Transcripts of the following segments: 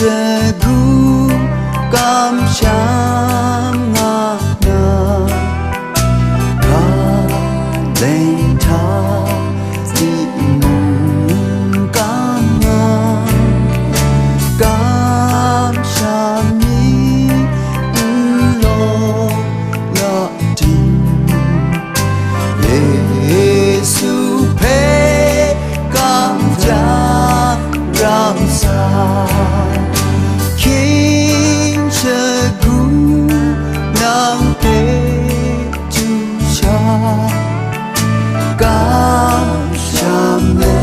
gu cam cham ngà na ca lên tha di mong cam ngà cam cham ni lo ya tin Giêsu pe cam cha ram sa King Chagu Nang Te Tu Cha Cam Cham Le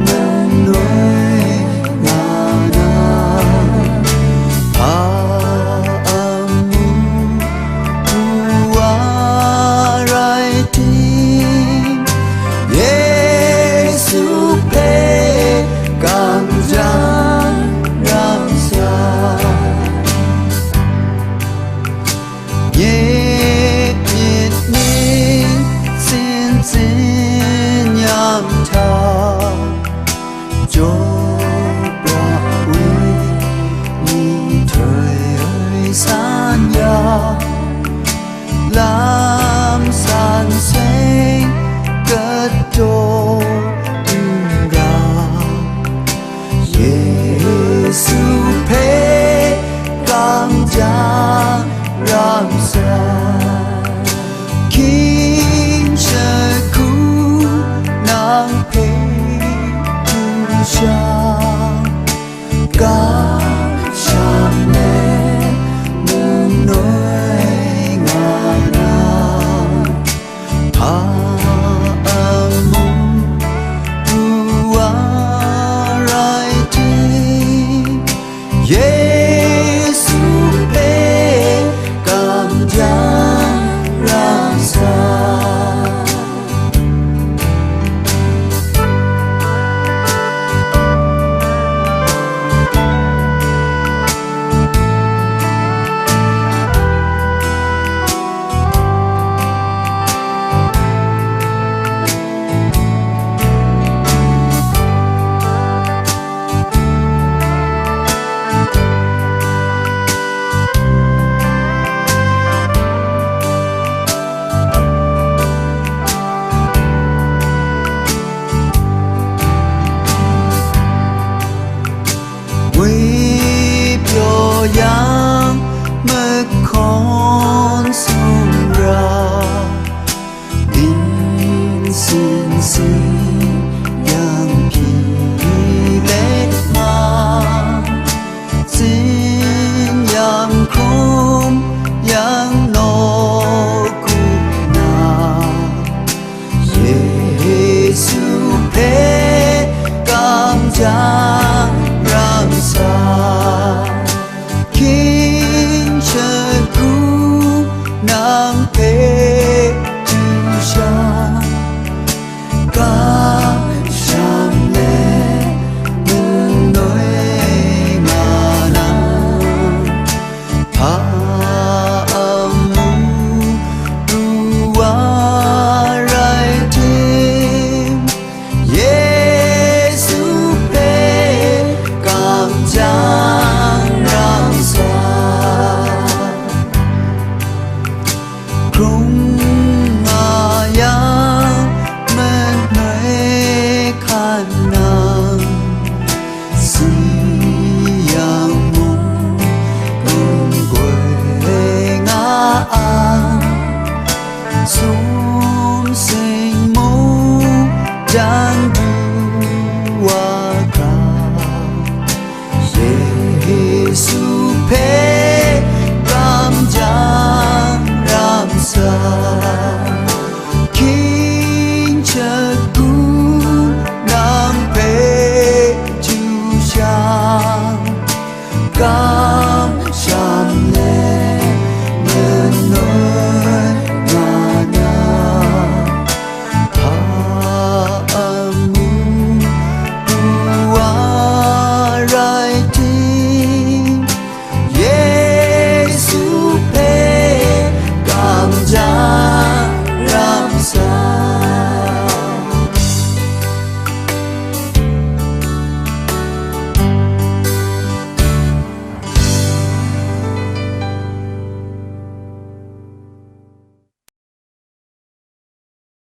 Nang Noi Na Na Pa Amu Tua Rai Tim Giêsu Pe Cam Cham Nhẹ nhịn nín xin xin nhắm thao cho ra uy ni trời ơi san ya làm san xanh cất trô ra Giêsu pe cam cha ram sa